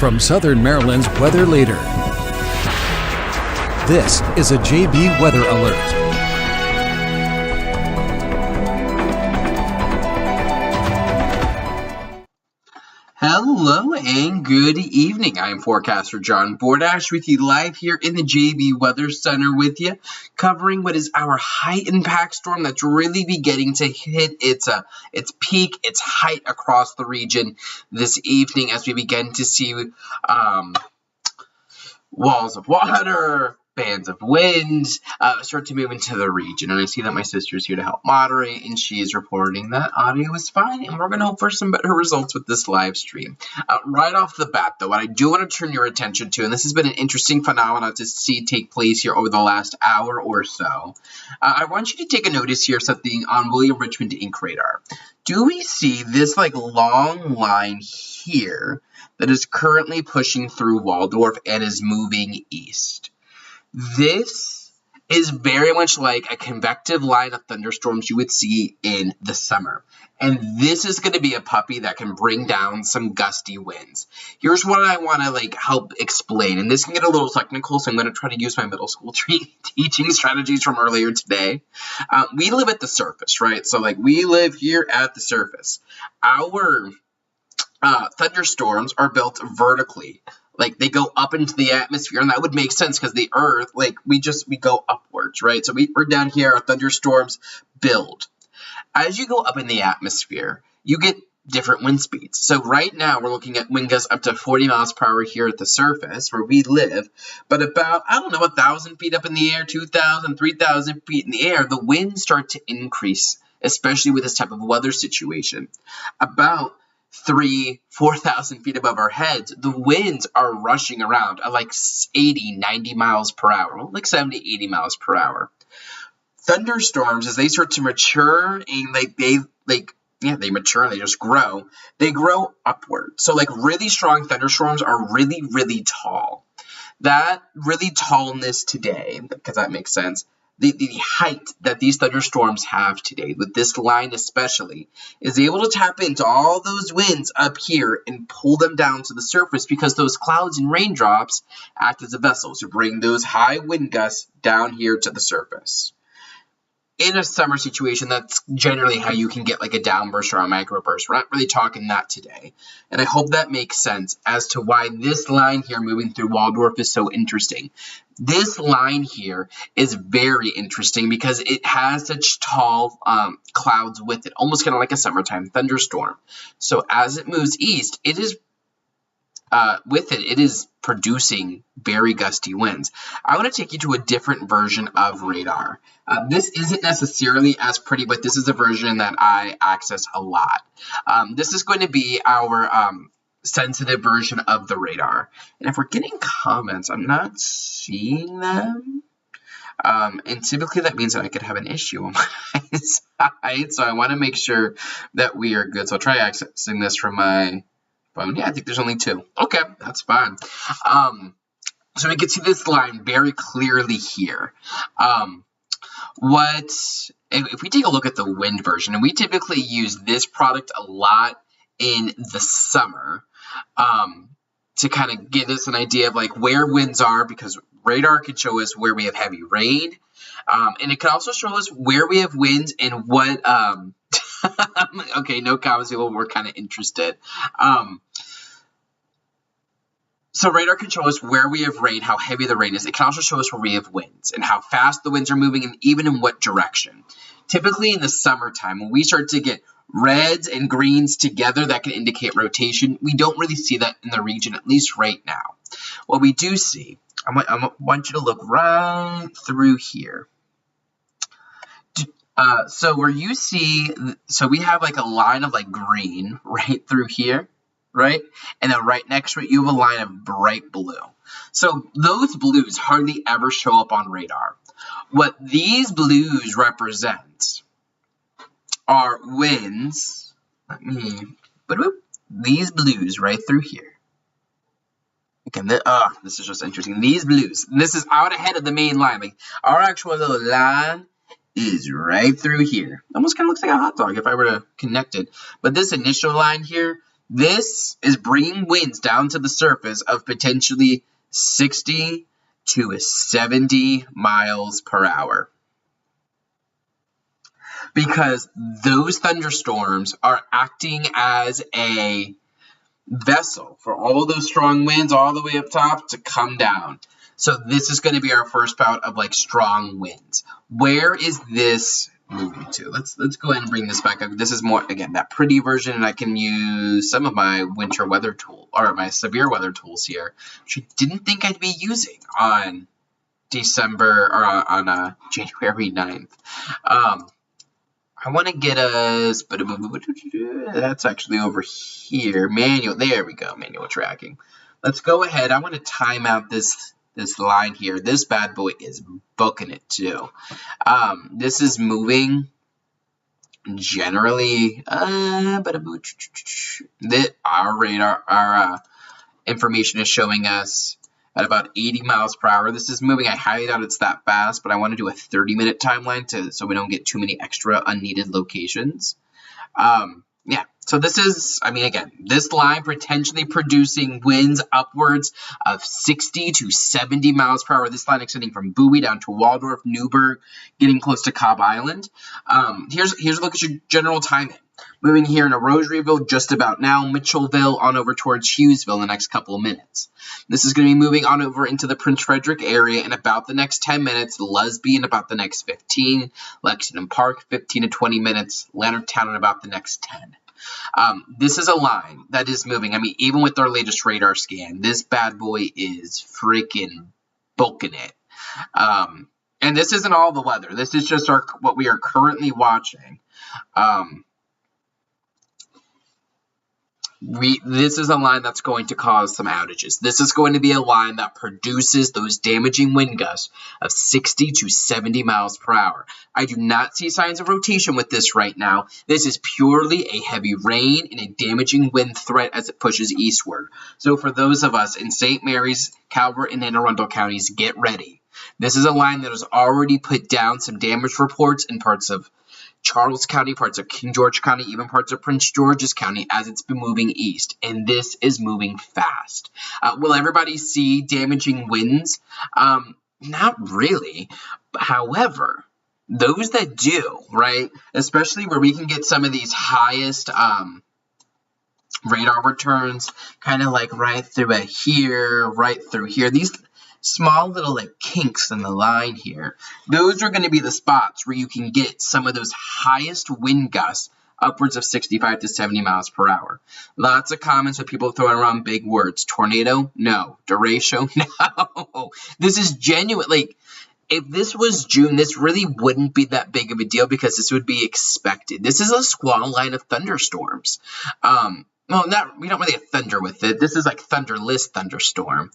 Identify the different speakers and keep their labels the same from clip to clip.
Speaker 1: from Southern Maryland's weather leader. This is a JB Weather Alert.
Speaker 2: Hello and good evening. I am Forecaster John Bordash with you live here in the JB Weather Center with you, covering what is our high impact storm that's really beginning to hit its peak, its height across the region this evening as we begin to see walls of water, bands of wind start to move into the region. And I see that my sister is here to help moderate, and she is reporting that audio is fine, and we're going to hope for some better results with this live stream. Right off the bat, though, what I do want to turn your attention to, and this has been an interesting phenomenon to see take place here over the last hour or so, I want you to take a notice here, something on William Richmond Ink Radar. Do we see this long line here that is currently pushing through Waldorf and is moving east? This is very much like a convective line of thunderstorms you would see in the summer. And this is going to be a puppy that can bring down some gusty winds. Here's what I want to help explain. And this can get a little technical, so I'm going to try to use my middle school teaching strategies from earlier today. We live at the surface, right? So we live here at the surface. Our thunderstorms are built vertically. They go up into the atmosphere, and that would make sense because the Earth, we go upwards, right? So we're down here, our thunderstorms build. As you go up in the atmosphere, you get different wind speeds. So right now, we're looking at wind gusts up to 40 miles per hour here at the surface where we live, but about, 1,000 feet up in the air, 2,000, 3,000 feet in the air, the winds start to increase, especially with this type of weather situation. About 4,000 feet above our heads, the winds are rushing around at 80, 90 miles per hour, 70, 80 miles per hour. Thunderstorms, as they start to mature and they mature and they just grow, they grow upward. So really strong thunderstorms are really, really tall. That really tallness today, because that makes sense, the height that these thunderstorms have today, with this line especially, is able to tap into all those winds up here and pull them down to the surface because those clouds and raindrops act as a vessel to bring those high wind gusts down here to the surface. In a summer situation, that's generally how you can get a downburst or a microburst. We're not really talking that today. And I hope that makes sense as to why this line here moving through Waldorf is so interesting. This line here is very interesting because it has such tall clouds with it, almost kind of like a summertime thunderstorm. So as it moves east, it is it is producing very gusty winds. I want to take you to a different version of radar. This isn't necessarily as pretty, but this is a version that I access a lot. This is going to be our sensitive version of the radar. And if we're getting comments, I'm not seeing them. And typically that means that I could have an issue on my side. So I want to make sure that we are good. So I'll try accessing this from my phone. Yeah, I think there's only two. Okay, that's fine. So we can see this line very clearly here. If we take a look at the wind version, and we typically use this product a lot in the summer to kind of give us an idea of where winds are, because radar can show us where we have heavy rain, and it can also show us where we have winds and what okay, no comments, people were kind of interested. So radar can show us where we have rain, how heavy the rain is. It can also show us where we have winds and how fast the winds are moving and even in what direction. Typically in the summertime, when we start to get reds and greens together, that can indicate rotation. We don't really see that in the region, at least right now. What we do see, I want you to look right through here. So where you see, so we have a line of green right through here, right? And then right next to it, you have a line of bright blue. So those blues hardly ever show up on radar. What these blues represent are winds. These blues right through here. Okay, this is just interesting. These blues, this is out ahead of the main line. Our actual little line is right through here. Almost kind of looks like a hot dog if I were to connect it. But this initial line here, This is bringing winds down to the surface of potentially 60 to 70 miles per hour. Because those thunderstorms are acting as a vessel for all those strong winds all the way up top to come down. So this is going to be our first bout of like strong winds. Where is this moving to? Let's go ahead and bring this back up. This is more, again, that pretty version, and I can use some of my winter weather tool, or my severe weather tools here, which I didn't think I'd be using on December, or on January 9th. I want to get us, that's actually over here, manual, there we go, manual tracking. Let's go ahead, I want to time out this line here. This bad boy is booking it too. This is moving generally, our radar, our information is showing us at about 80 miles per hour. This is moving. I highly doubt it's that fast, but I want to do a 30-minute timeline so we don't get too many extra unneeded locations. Yeah, so this is, I mean, again, this line potentially producing winds upwards of 60 to 70 miles per hour. This line extending from Bowie down to Waldorf, Newburgh, getting close to Cobb Island. Here's a look at your general timing. Moving here into Rosaryville just about now, Mitchellville on over towards Hughesville in the next couple of minutes. This is going to be moving on over into the Prince Frederick area in about the next 10 minutes, Lusby in about the next 15, Lexington Park 15 to 20 minutes, Leonardtown in about the next 10. This is a line that is moving. I mean, even with our latest radar scan, this bad boy is freaking booking it. And this isn't all the weather. This is just what we are currently watching. This is a line that's going to cause some outages. This is going to be a line that produces those damaging wind gusts of 60 to 70 miles per hour. I do not see signs of rotation with this right now. This is purely a heavy rain and a damaging wind threat as it pushes eastward. So for those of us in St. Mary's, Calvert, and Anne Arundel counties, get ready. This is a line that has already put down some damage reports in parts of Charles County, parts of King George County, even parts of Prince George's County as it's been moving east. And this is moving fast. Will everybody see damaging winds? Not really. However, those that do, right, especially where we can get some of these highest radar returns, kind of like right through here, right through here. These small little like kinks in the line here, those are going to be the spots where you can get some of those highest wind gusts upwards of 65 to 70 miles per hour. Lots of comments with people throwing around big words. Tornado? No. Derecho? No. This is genuine. Like, if this was June, this really wouldn't be that big of a deal because this would be expected. This is a squall line of thunderstorms. Well, we don't really have thunder with it. This is like thunderless thunderstorm.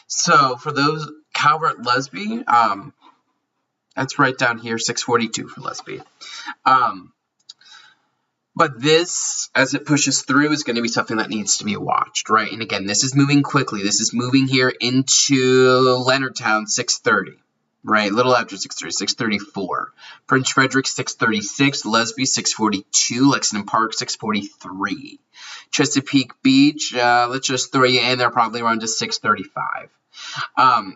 Speaker 2: So for those, Calvert, Lusby, that's right down here, 642 for Lusby. But this, as it pushes through, is going to be something that needs to be watched, right? And again, this is moving quickly. This is moving here into Leonardtown, 630, right? A little after 630, 634. Prince Frederick, 636. Lusby, 642. Lexington Park, 643. Chesapeake Beach, let's just throw you in there, probably around to 635.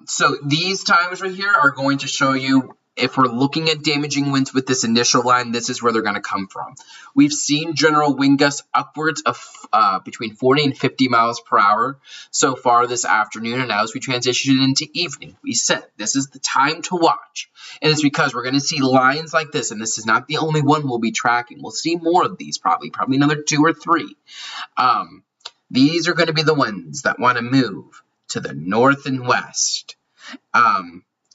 Speaker 2: So these times right here are going to show you, if we're looking at damaging winds with this initial line, this is where they're going to come from. We've seen general wind gusts upwards of between 40 and 50 miles per hour so far this afternoon, and now as we transition into evening, we said this is the time to watch. And it's because we're going to see lines like this, and this is not the only one we'll be tracking. We'll see more of these probably another 2 or 3. These are going to be the ones that want to move to the north and west,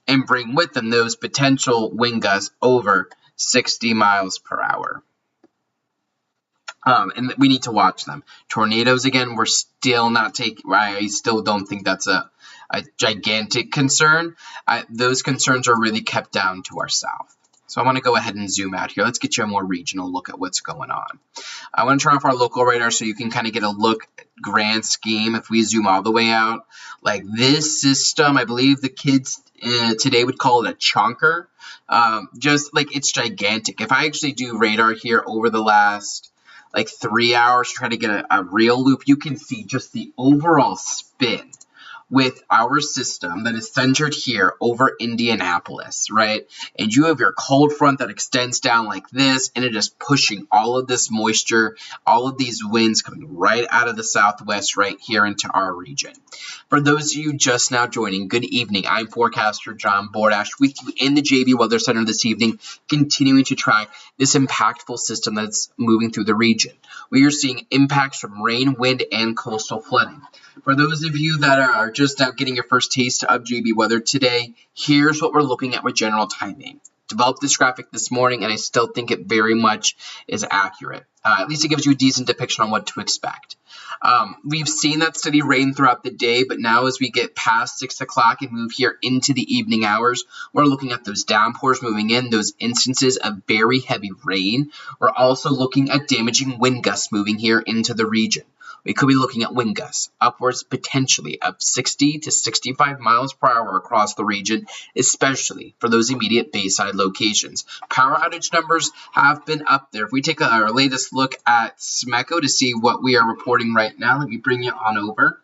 Speaker 2: and bring with them those potential wind gusts over 60 miles per hour. And we need to watch them. Tornadoes, again, we're still not taking, I still don't think that's a gigantic concern. Those concerns are really kept down to our south. So I want to go ahead and zoom out here. Let's get you a more regional look at what's going on. I want to turn off our local radar so you can kind of get a look at grand scheme. If we zoom all the way out, like this system, I believe the kids today would call it a chonker. Just like it's gigantic. If I actually do radar here over the last, like 3 hours to try to get a real loop, you can see just the overall spin with our system that is centered here over Indianapolis, right? And you have your cold front that extends down like this, and it is pushing all of this moisture, all of these winds coming right out of the southwest right here into our region. For those of you just now joining, good evening. I'm Forecaster John Bordash with you in the JB Weather Center this evening, continuing to track this impactful system that's moving through the region. We are seeing impacts from rain, wind, and coastal flooding. For those of you that are just now getting your first taste of JB weather today, here's what we're looking at with general timing. Developed this graphic this morning, and I still think it very much is accurate. At least it gives you a decent depiction on what to expect. We've seen that steady rain throughout the day, but now as we get past 6 o'clock and move here into the evening hours, we're looking at those downpours moving in, those instances of very heavy rain. We're also looking at damaging wind gusts moving here into the region. We could be looking at wind gusts upwards potentially of 60 to 65 miles per hour across the region, especially for those immediate bayside locations. Power outage numbers have been up there. If we take our latest look at SMECO to see what we are reporting right now, let me bring you on over.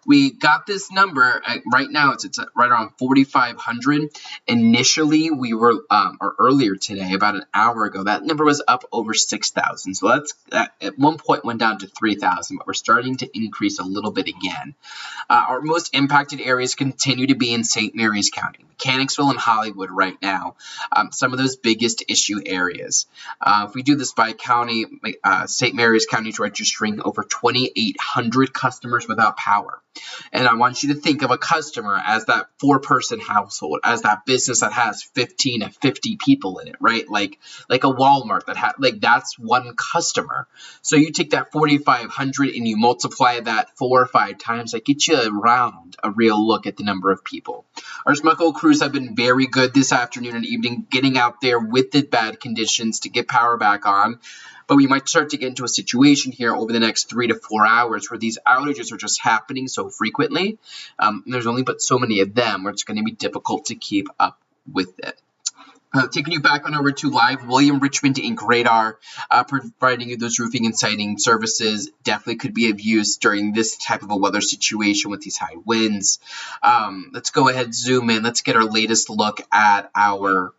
Speaker 2: We got this number right now. It's right around 4,500. Initially, we were or earlier today, about an hour ago, that number was up over 6,000. So that's at one point went down to 3,000, but we're starting to increase a little bit again. Our most impacted areas continue to be in St. Mary's County, Mechanicsville, and Hollywood right now. Some of those biggest issue areas. If we do this by county, St. Mary's County is registering over 2,800 customers without power. And I want you to think of a customer as that 4-person household, as that business that has 15 to 50 people in it, right? Like a Walmart that that's one customer. So you take that 4,500 and you multiply that 4 or 5 times, that gets you around a real look at the number of people. Our SMECO crews have been very good this afternoon and evening, getting out there with the bad conditions to get power back on. But we might start to get into a situation here over the next 3 to 4 hours where these outages are just happening so frequently. There's only but so many of them where it's going to be difficult to keep up with it. Taking you back on over to live, William Richmond Inc. radar, providing you those roofing and siding services definitely could be of use during this type of a weather situation with these high winds. Let's go ahead, zoom in. Let's get our latest look at our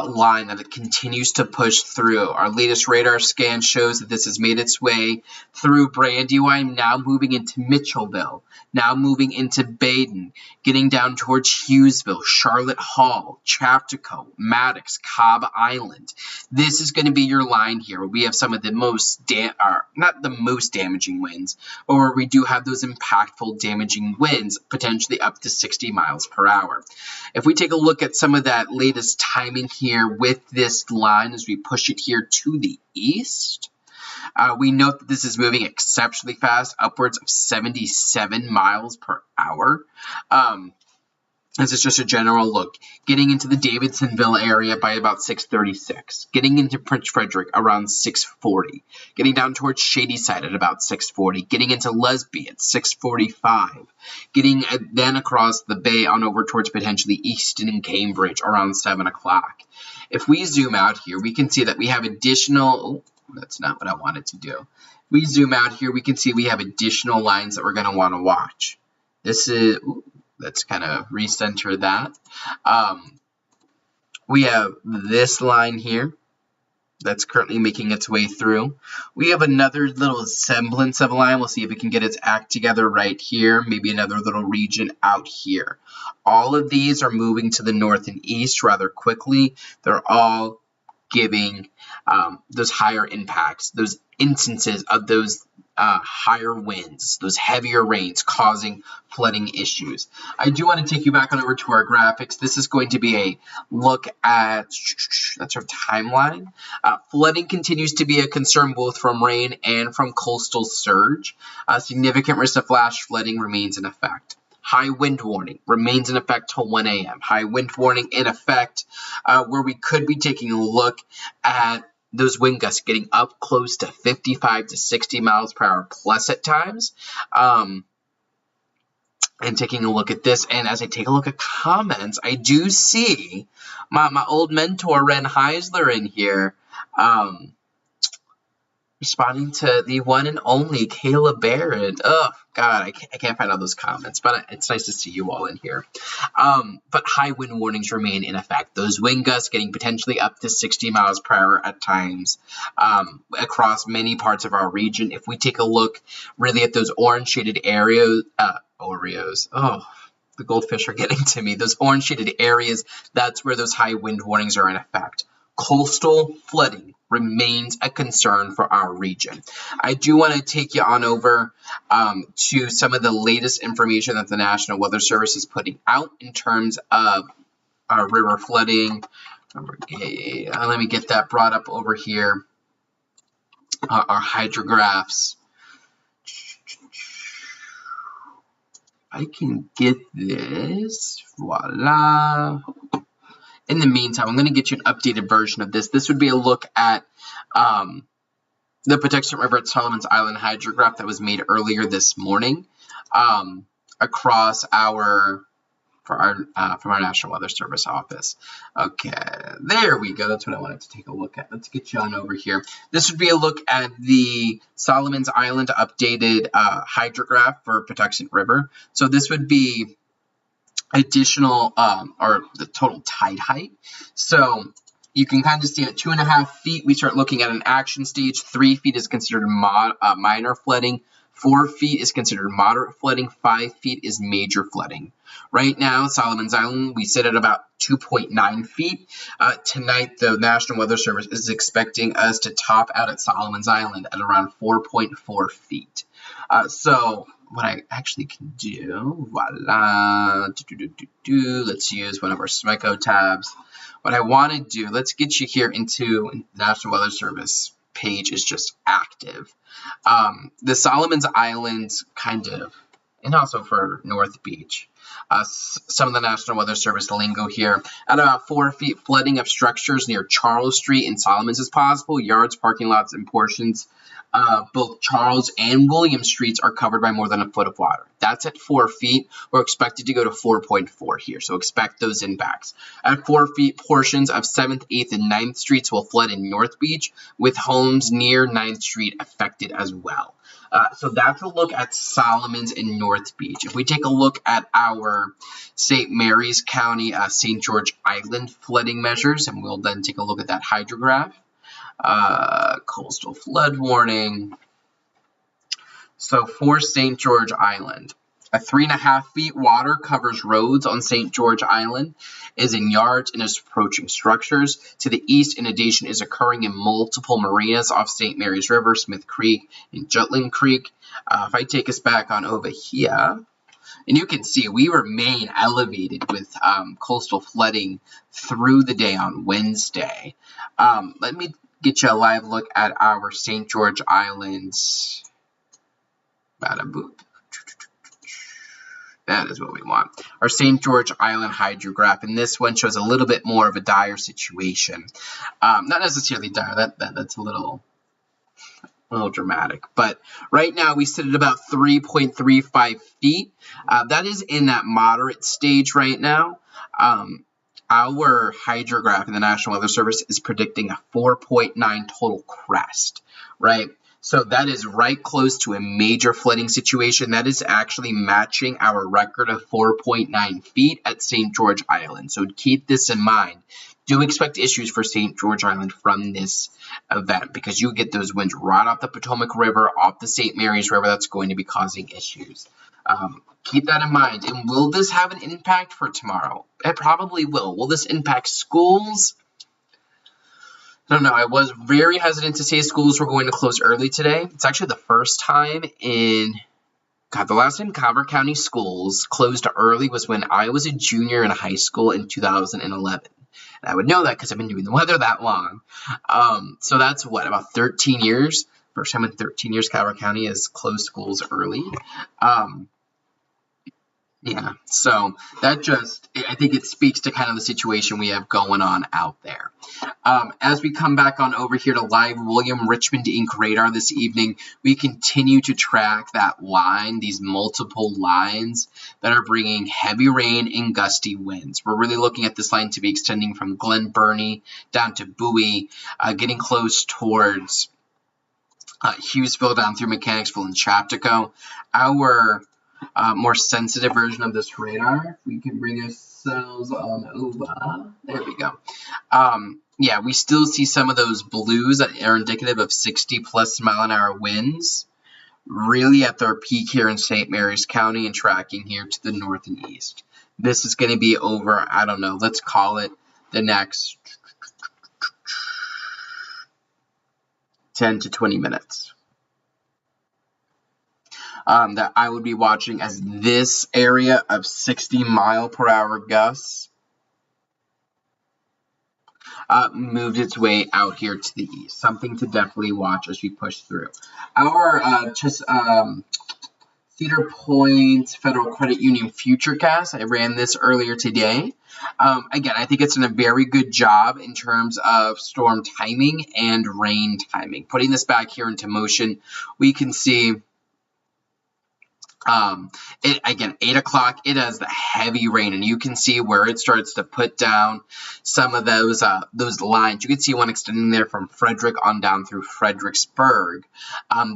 Speaker 2: line that it continues to push through. Our latest radar scan shows that this has made its way through Brandywine, now moving into Mitchellville, now moving into Baden, getting down towards Hughesville, Charlotte Hall, Chaptico, Maddox, Cobb Island. This is going to be your line here where we have some of the most, not the most damaging winds, but where we do have those impactful damaging winds, potentially up to 60 miles per hour. If we take a look at some of that latest timing here with this line as we push it here to the east, we note that this is moving exceptionally fast, upwards of 77 miles per hour. This is just a general look. Getting into the Davidsonville area by about 6:36. Getting into Prince Frederick around 6:40. Getting down towards Shadyside at about 6:40. Getting into Lesby at 6:45. Getting then across the bay on over towards potentially Easton and Cambridge around 7 o'clock. If we zoom out here, we can see that we have additional... Oh, that's not what I wanted to do. If we zoom out here, we can see we have additional lines that we're going to want to watch. This is... Let's kind of recenter that. We have this line here that's currently making its way through. We have another little semblance of a line. We'll see if it can get its act together right here. Maybe another little region out here. All of these are moving to the north and east rather quickly. They're all giving those higher impacts, those instances of those higher winds, those heavier rains causing flooding issues. I do want to take you back on over to our graphics. This is going to be a look at, that's our timeline. Flooding continues to be a concern both from rain and from coastal surge. Significant risk of flash flooding remains in effect. High wind warning remains in effect till 1 a.m. High wind warning in effect where we could be taking a look at those wind gusts getting up close to 55 to 60 miles per hour plus at times. And taking a look at this, and as I take a look at comments, I do see my old mentor, Ren Heisler, in here. Responding to the one and only Kayla Barrett. Oh, God, I can't find all those comments, but it's nice to see you all in here. But high wind warnings remain in effect. Those wind gusts getting potentially up to 60 miles per hour at times across many parts of our region. If we take a look really at those orange shaded areas, Oreos. Oh, the goldfish are getting to me. Those orange shaded areas, that's where those high wind warnings are in effect. Coastal flooding remains a concern for our region. I do want to take you on over to some of the latest information that the National Weather Service is putting out in terms of river flooding. Let me get that brought up over here. Our hydrographs. I can get this. Voila. In the meantime, I'm going to get you an updated version of this. This would be a look at the Patuxent River at Solomon's Island hydrograph that was made earlier this morning across from our National Weather Service office. Okay, there we go. That's what I wanted to take a look at. Let's get you on over here. This would be a look at the Solomon's Island updated hydrograph for Patuxent River. So this would be additional or the total tide height. So you can kind of see at 2.5 feet, we start looking at an action stage. 3 feet is considered minor flooding. 4 feet is considered moderate flooding. 5 feet is major flooding. Right now, Solomon's Island, we sit at about 2.9 feet. Tonight, the National Weather Service is expecting us to top out at Solomon's Island at around 4.4 feet. So what I actually can do, voila, let's use one of our Smeco tabs. What I want to do, let's get you here into the National Weather Service page is just active. The Solomon's Islands kind of, and also for North Beach, some of the National Weather Service lingo here. At about 4 feet, flooding of structures near Charles Street and Solomon's is possible. Yards, parking lots, and portions both Charles and William Streets are covered by more than a foot of water. That's at 4 feet. We're expected to go to 4.4 here, so expect those impacts. At 4 feet, portions of 7th, 8th, and 9th Streets will flood in North Beach, with homes near 9th Street affected as well. So that's a look at Solomon's and North Beach. If we take a look at our St. Mary's County, St. George Island flooding measures, and we'll then take a look at that hydrograph. Coastal flood warning. So for St. George Island, a 3.5 feet water covers roads on St. George Island, is in yards and is approaching structures. To the east, inundation is occurring in multiple marinas off St. Mary's River, Smith Creek, and Jutland Creek. If I take us back on over here, and you can see we remain elevated with coastal flooding through the day on Wednesday. Let me get you a live look at our St. George Islands. Bada boop. That is what we want. Our St. George Island hydrograph, and this one shows a little bit more of a dire situation. Not necessarily dire, that's a little dramatic. But right now we sit at about 3.35 feet. That is in that moderate stage right now. Our hydrograph in the National Weather Service is predicting a 4.9 total crest, right? So that is right close to a major flooding situation. That is actually matching our record of 4.9 feet at St. George Island. So keep this in mind. Do expect issues for St. George Island from this event because you get those winds right off the Potomac River, off the St. Mary's River. That's going to be causing issues. Keep that in mind. And will this have an impact for tomorrow? It probably will. Will this impact schools? I don't know. I was very hesitant to say schools were going to close early today. It's actually the first time the last time Carver County schools closed early was when I was a junior in high school in 2011. And I would know that because I've been doing the weather that long. So that's what, about 13 years? First time in 13 years Carver County has closed schools early. Yeah, so that I think it speaks to kind of the situation we have going on out there. As we come back on over here to live William Richmond Inc. radar this evening, we continue to track that line, these multiple lines that are bringing heavy rain and gusty winds. We're really looking at this line to be extending from Glen Burnie down to Bowie, getting close towards Hughesville down through Mechanicsville and Chaptico. Our more sensitive version of this radar, if we can bring ourselves on over. There we go. Yeah, we still see some of those blues that are indicative of 60+ mile-an-hour winds, really at their peak here in St. Mary's County and tracking here to the north and east. This is going to be over, I don't know, let's call it the next 10 to 20 minutes. That I would be watching as this area of 60-mile-per-hour gusts moved its way out here to the east. Something to definitely watch as we push through. Our Cedar Point Federal Credit Union Futurecast, I ran this earlier today. Again, I think it's done a very good job in terms of storm timing and rain timing. Putting this back here into motion, we can see again, 8 o'clock, it has the heavy rain, and you can see where it starts to put down some of those lines. You can see one extending there from Frederick on down through Fredericksburg.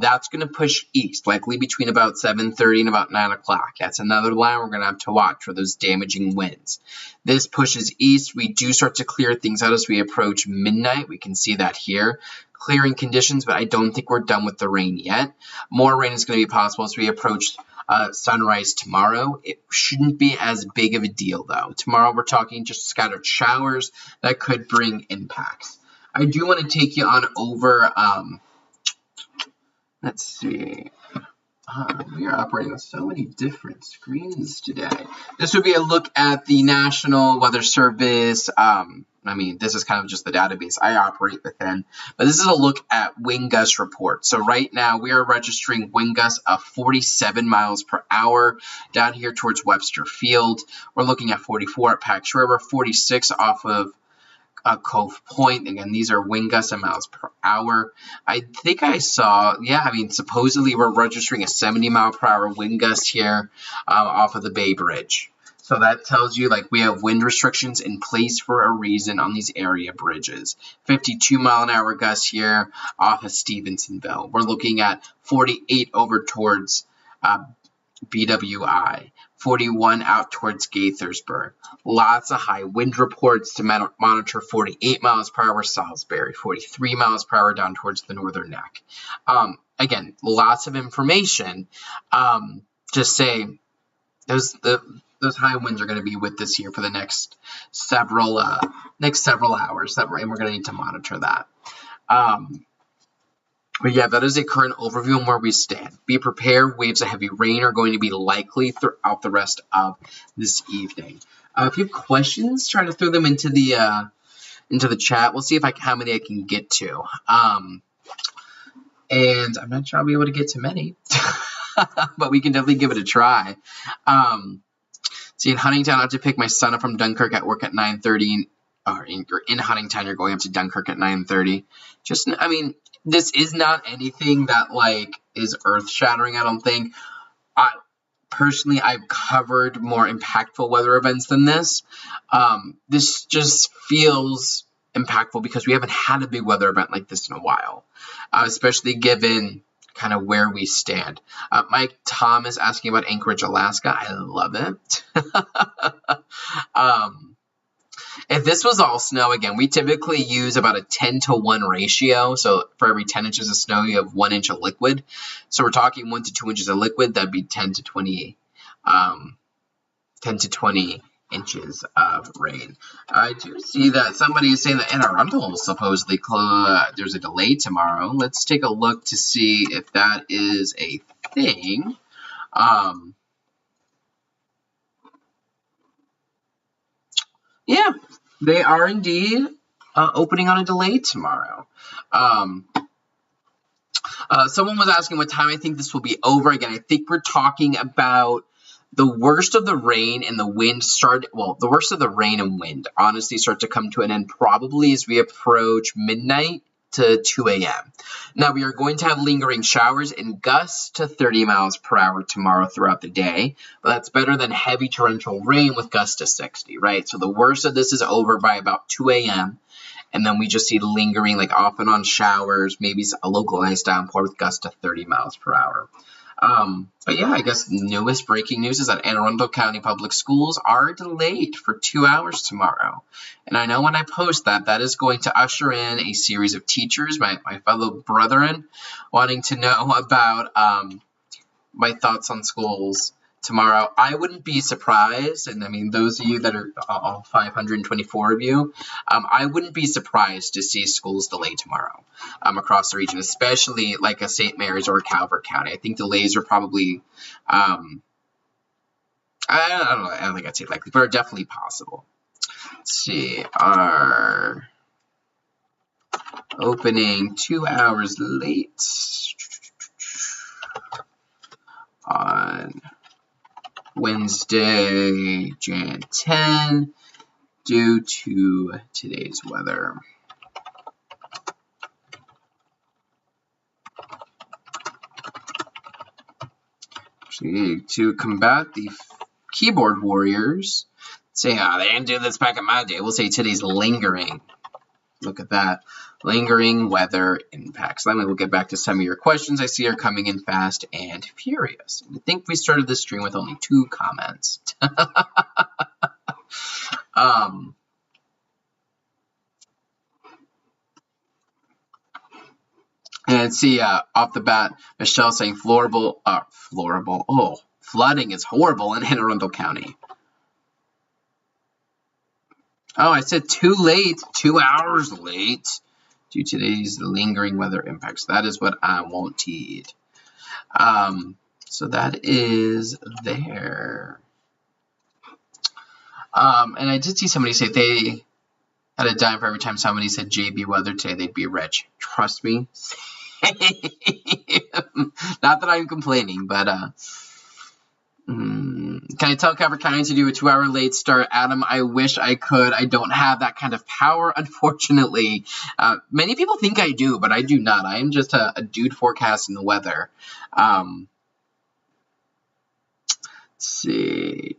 Speaker 2: That's going to push east, likely between about 7:30 and about 9 o'clock. That's another line we're going to have to watch for those damaging winds. This pushes east. We do start to clear things out as we approach midnight. We can see that here. Clearing conditions, but I don't think we're done with the rain yet. More rain is going to be possible as we approach sunrise tomorrow. It shouldn't be as big of a deal, though. Tomorrow we're talking just scattered showers that could bring impacts. I do want to take you on over, let's see. We are operating on so many different screens today. This would be a look at the National Weather Service. I mean, this is kind of just the database I operate within. But this is a look at wind gust report. So right now we are registering wind gusts of 47 miles per hour down here towards Webster Field. We're looking at 44 at Pax River, 46 off of Cove Point. Again, these are wind gusts in miles per hour. I think I saw, yeah, I mean, supposedly we're registering a 70-mile-per-hour wind gust here off of the Bay Bridge. So that tells you, like, we have wind restrictions in place for a reason on these area bridges. 52-mile-an-hour gusts here off of Stevensonville. We're looking at 48 over towards BWI. 41 out towards Gaithersburg. Lots of high wind reports to monitor. 48 miles per hour Salisbury, 43 miles per hour down towards the Northern Neck. Again, lots of information. Just say those high winds are going to be with us here for the next several hours, and we're going to need to monitor that. But yeah, that is a current overview on where we stand. Be prepared. Waves of heavy rain are going to be likely throughout the rest of this evening. If you have questions, try to throw them into the chat. We'll see how many I can get to. And I'm not sure I'll be able to get to many, but we can definitely give it a try. See, in Huntington, I have to pick my son up from Dunkirk at work at 9:30. Or in Huntington, you're going up to Dunkirk at 9:30. I mean, this is not anything that, like, is earth-shattering, I don't think. Personally, I've covered more impactful weather events than this. This just feels impactful because we haven't had a big weather event like this in a while, especially given kind of where we stand. Mike Thomas asking about Anchorage, Alaska. I love it. If this was all snow, again, we typically use about a 10-to-1 ratio. So for every 10 inches of snow, you have 1 inch of liquid. So we're talking 1 to 2 inches of liquid. That'd be 10 to 20 inches of rain. I do see that somebody is saying that Anne Arundel supposedly there's a delay tomorrow. Let's take a look to see if that is a thing. Yeah, they are indeed opening on a delay tomorrow. Someone was asking what time I think this will be over. Again, I think we're talking about the worst of the rain and the wind the worst of the rain and wind honestly start to come to an end probably as we approach midnight to 2 a.m. Now, we are going to have lingering showers and gusts to 30 miles per hour tomorrow throughout the day, but that's better than heavy torrential rain with gusts to 60, right? So the worst of this is over by about 2 a.m., And then we just see lingering, like off and on showers, maybe a localized downpour with gusts to 30 miles per hour. But yeah, I guess newest breaking news is that Anne Arundel County Public Schools are delayed for 2 hours tomorrow. And I know when I post that, that is going to usher in a series of teachers, my fellow brethren, wanting to know about my thoughts on schools tomorrow. I wouldn't be surprised, and I mean, those of you that are all 524 of you, I wouldn't be surprised to see schools delayed tomorrow across the region, especially like a St. Mary's or Calvert County. I think delays are probably, I don't know, I don't think I'd say likely, but are definitely possible. Let's see, our opening 2 hours late on Wednesday, Jan 10, due to today's weather. Actually, to combat the keyboard warriors, say, they didn't do this back in my day. We'll say today's lingering. Look at that. Lingering weather impacts. Then we'll get back to some of your questions I see are coming in fast and furious. I think we started this stream with only 2 comments. And see, off the bat, Michelle saying flooding is horrible in Anne Arundel County. Oh, I said too late, 2 hours late, due to today's lingering weather impacts. That is what I wanted. So that is there. And I did see somebody say they had a dime for every time somebody said JB weather today, they'd be rich. Trust me. Not that I'm complaining, but can I tell Calvert County to do a 2 hour late start? Adam, I wish I could. I don't have that kind of power, unfortunately. Many people think I do, but I do not. I am just a dude forecasting the weather. Let's see.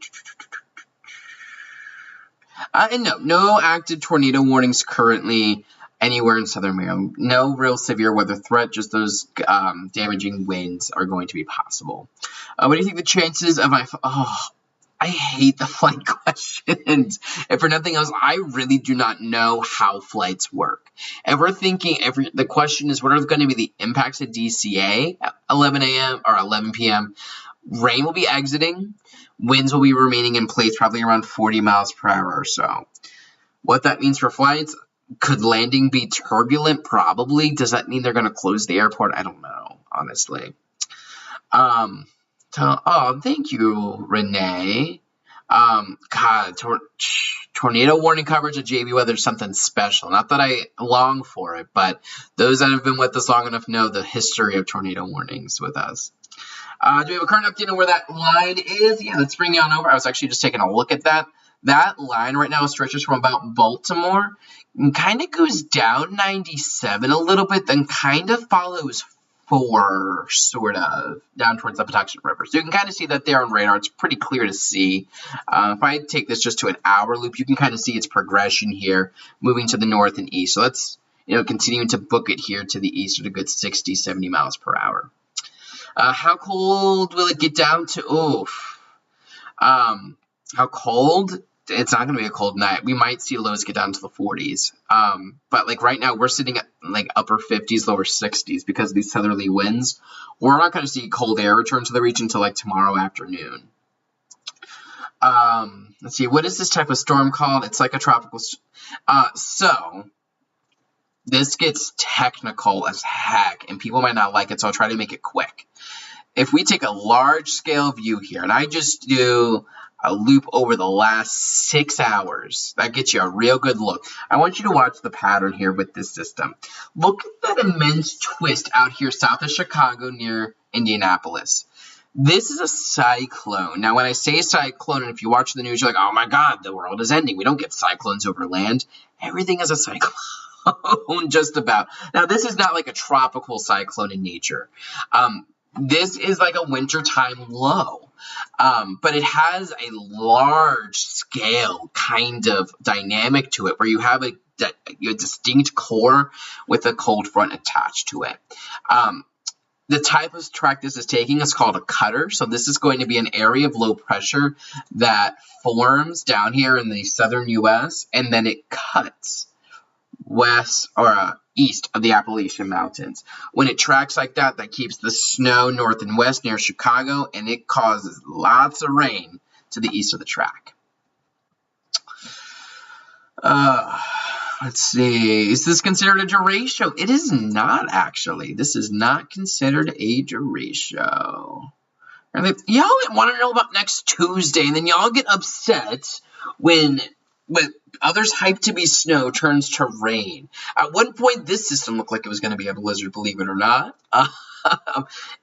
Speaker 2: And no active tornado warnings currently anywhere in southern Maryland. No real severe weather threat, just those damaging winds are going to be possible. What do you think the chances of I hate the flight questions. And for nothing else, I really do not know how flights work. And we're thinking, the question is, what are going to be the impacts of DCA at 11 a.m. or 11 p.m.? Rain will be exiting. Winds will be remaining in place, probably around 40 miles per hour or so. What that means for flights, could landing be turbulent? Probably. Does that mean they're going to close the airport? I don't know, honestly. Thank you, Renee. God, tornado warning coverage at JB Weather is something special. Not that I long for it, but those that have been with us long enough know the history of tornado warnings with us. Do we have a current update on where that line is? Yeah, let's bring you on over. I was actually just taking a look at that. That line right now stretches from about Baltimore and kind of goes down 97 a little bit, then kind of follows 4, sort of, down towards the Patuxent River. So you can kind of see that there on radar. It's pretty clear to see. If I take this just to an hour loop, you can kind of see its progression here, moving to the north and east. So that's, continuing to book it here to the east at a good 60, 70 miles per hour. How cold will it get down to? How cold? It's not going to be a cold night. We might see lows get down to the 40s. But like right now, we're sitting at like upper 50s, lower 60s because of these southerly winds. We're not going to see cold air return to the region until like tomorrow afternoon. Let's see. What is this type of storm called? It's like a tropical. So this gets technical as heck, and people might not like it, so I'll try to make it quick. If we take a large scale view here, and I just do a loop over the last 6 hours, that gets you a real good look. I want you to watch the pattern here with this system. Look at that immense twist out here south of Chicago near Indianapolis. This is a cyclone. Now, when I say cyclone, and if you watch the news, you're like, oh my God, the world is ending. We don't get cyclones over land. Everything is a cyclone, just about. Now, this is not like a tropical cyclone in nature. this is like a wintertime low. But it has a large scale kind of dynamic to it where you have a distinct core with a cold front attached to it. The type of track this is taking is called a cutter. So this is going to be an area of low pressure that forms down here in the southern U.S. and then it cuts west or east of the Appalachian Mountains. When it tracks like that, that keeps the snow north and west near Chicago, and it causes lots of rain to the east of the track. Let's see. Is this considered a derecho? It is not, actually. This is not considered a derecho. Y'all want to know about next Tuesday, and then y'all get upset when others hype to be snow turns to rain. At one point, this system looked like it was going to be a blizzard, believe it or not.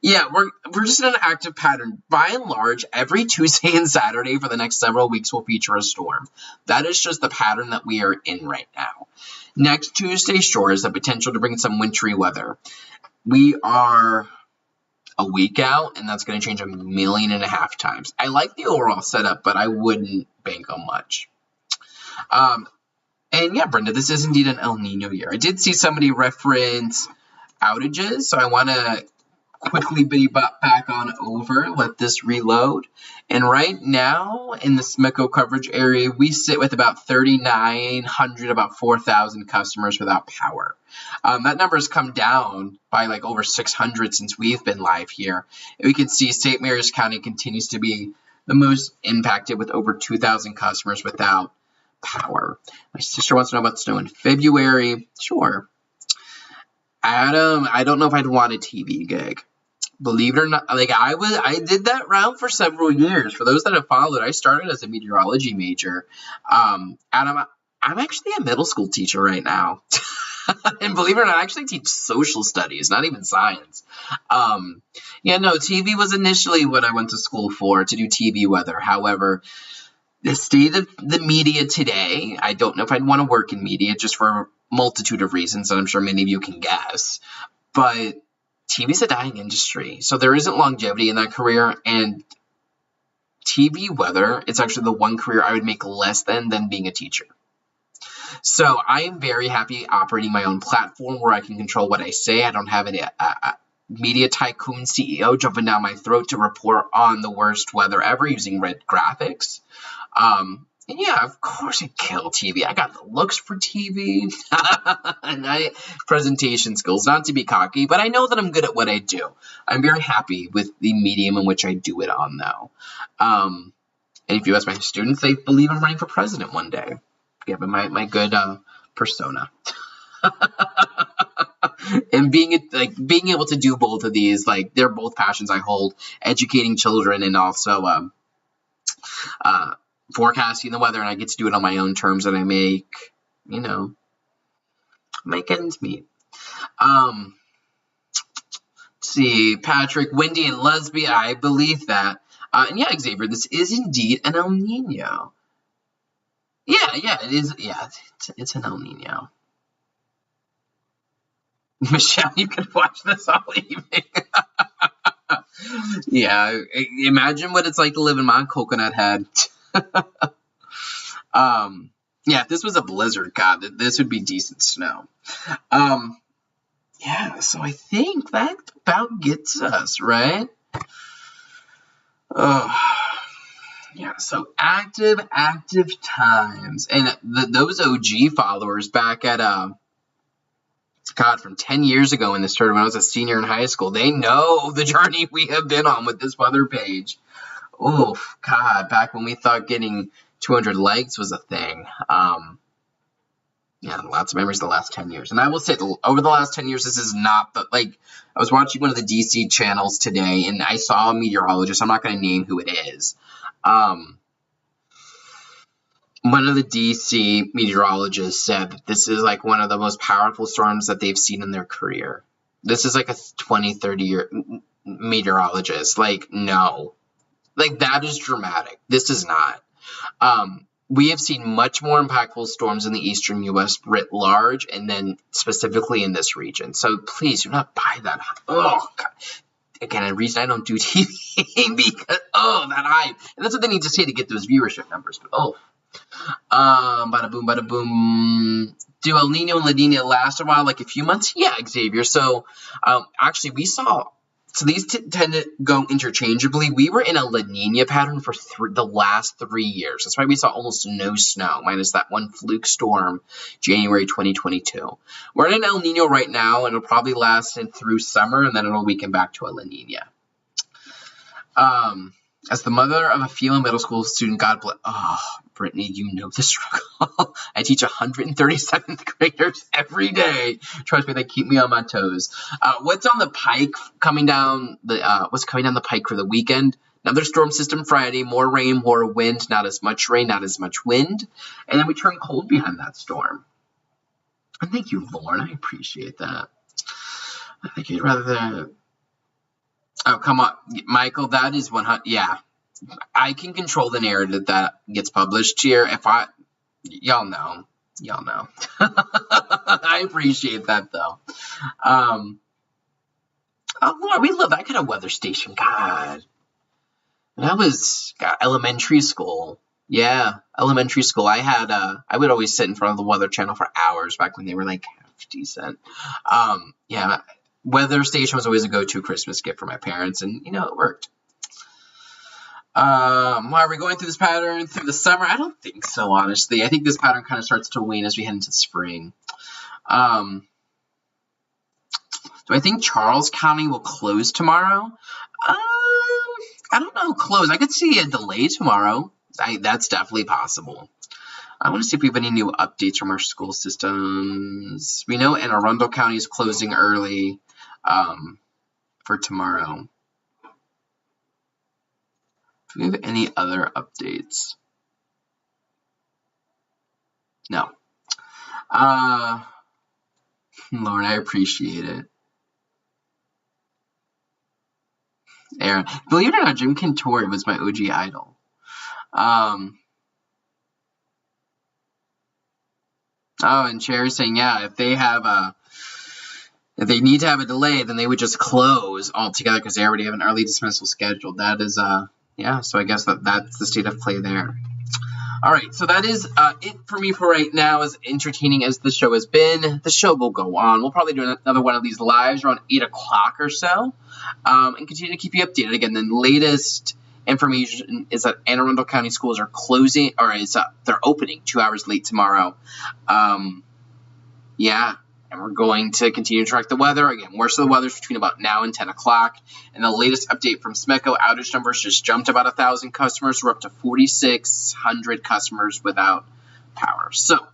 Speaker 2: Yeah, we're just in an active pattern. By and large, every Tuesday and Saturday for the next several weeks will feature a storm. That is just the pattern that we are in right now. Next Tuesday, sure, is the potential to bring some wintry weather. We are a week out, and that's going to change 1.5 million times. I like the overall setup, but I wouldn't bank on much. And yeah, Brenda, this is indeed an El Nino year. I did see somebody reference outages, so I want to quickly be back on over, let this reload. And right now, in the SMECO coverage area, we sit with about 3,900, about 4,000 customers without power. That number has come down by like over 600 since we've been live here. And we can see St. Mary's County continues to be the most impacted with over 2,000 customers without power. My sister wants to know about snow in February. Sure. Adam, I don't know if I'd want a TV gig. Believe it or not, like I did that route for several years. For those that have followed, I started as a meteorology major. Adam, I'm actually a middle school teacher right now. And believe it or not, I actually teach social studies, not even science. Yeah, no, TV was initially what I went to school for, to do TV weather. However, the state of the media today, I don't know if I'd want to work in media just for a multitude of reasons that I'm sure many of you can guess. But TV is a dying industry, so there isn't longevity in that career. And TV weather, it's actually the one career I would make less than being a teacher. So I am very happy operating my own platform where I can control what I say. I don't have a media tycoon CEO jumping down my throat to report on the worst weather ever using red graphics. And yeah, of course I'd kill TV. I got the looks for TV and presentation skills, not to be cocky, but I know that I'm good at what I do. I'm very happy with the medium in which I do it on, though. And if you ask my students, they believe I'm running for president one day, given my good persona. And being able to do both of these, like, they're both passions I hold, educating children and also forecasting the weather, and I get to do it on my own terms, and I make ends meet. Let's see, Patrick, windy and Lesbia, I believe that. And yeah, Xavier, this is indeed an El Nino. Yeah, it is. Yeah, it's an El Nino. Michelle, you can watch this all evening. Yeah, imagine what it's like to live in my coconut head. Yeah, if this was a blizzard, God, this would be decent snow. Yeah, so I think that about gets us, right? Yeah, so active times. And those OG followers back at, God, from 10 years ago in this tournament, when I was a senior in high school, they know the journey we have been on with this weather page. Oof, God, back when we thought getting 200 likes was a thing. Yeah, lots of memories the last 10 years. And I will say, over the last 10 years, this is not the, like, I was watching one of the DC channels today, and I saw a meteorologist. I'm not going to name who it is. One of the DC meteorologists said that this is, like, one of the most powerful storms that they've seen in their career. This is, like, a 20, 30-year meteorologist. Like, no. Like, that is dramatic. This is not. We have seen much more impactful storms in the eastern U.S. writ large, and then specifically in this region. So please do not buy that. Oh, God. again, a reason I don't do TV because, that hype. And that's what they need to say to get those viewership numbers. But, bada boom, bada boom. Do El Nino and La Nina last a while, like a few months? Yeah, Xavier. So, actually, we saw, so these tend to go interchangeably. We were in a La Nina pattern for the last 3 years. That's why we saw almost no snow, minus that one fluke storm, January 2022. We're in an El Nino right now, and it'll probably last through summer, and then it'll weaken back to a La Nina. As the mother of a female middle school student, God bless. Oh, Brittany, you know the struggle. I teach 137th graders every day. Trust me, they keep me on my toes. What's on the pike coming down what's coming down the pike for the weekend? Another storm system Friday, more rain, more wind, not as much rain, not as much wind. And then we turn cold behind that storm. And thank you, Lauren. I appreciate that. I think you'd rather... Oh, come on, Michael, that is 100. Yeah, I can control the narrative that gets published here. Y'all know. I appreciate that, though. Oh, Lord, we love that kind of weather station. God. That was elementary school. Yeah, elementary school. I would always sit in front of the Weather Channel for hours back when they were, like, half decent. Yeah, weather station was always a go-to Christmas gift for my parents, and, it worked. Are we going through this pattern through the summer? I don't think so, honestly. I think this pattern kind of starts to wane as we head into spring. Do I think Charles County will close tomorrow? I don't know, close. I could see a delay tomorrow. That's definitely possible. I want to see if we have any new updates from our school systems. We know Anne Arundel County is closing early for tomorrow. Do we have any other updates? No. Lord, I appreciate it. Aaron, believe it or not, Jim Cantori was my OG idol. And Cherry's saying, yeah, if they need to have a delay, then they would just close altogether because they already have an early dismissal scheduled. That is, so I guess that's the state of play there. All right, so that is it for me for right now. As entertaining as the show has been, the show will go on. We'll probably do another one of these lives around 8 o'clock or so, and continue to keep you updated. Again, the latest information is that Anne Arundel County schools are closing, or they're opening 2 hours late tomorrow. And we're going to continue to track the weather. Again, worst of the weather is between about now and 10 o'clock. And the latest update from SMECO, outage numbers just jumped about 1,000 customers. We're up to 4,600 customers without power. So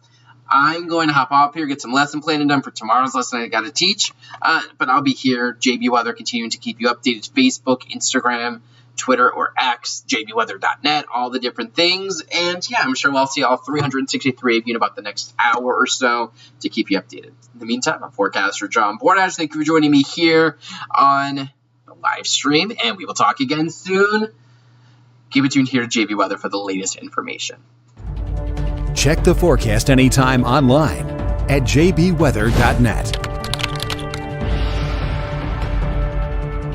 Speaker 2: I'm going to hop off here, get some lesson planning done for tomorrow's lesson I got to teach. But I'll be here, JB Weather, continuing to keep you updated. Facebook, Instagram, Twitter, or X, jbweather.net, all the different things. And yeah, I'm sure I'll see all 363 of you in about the next hour or so to keep you updated. In the meantime, I'm Forecaster John Bordash. Thank you for joining me here on the live stream, and we will talk again soon. Keep it tuned here to JB Weather for the latest information.
Speaker 1: Check the forecast anytime online at jbweather.net.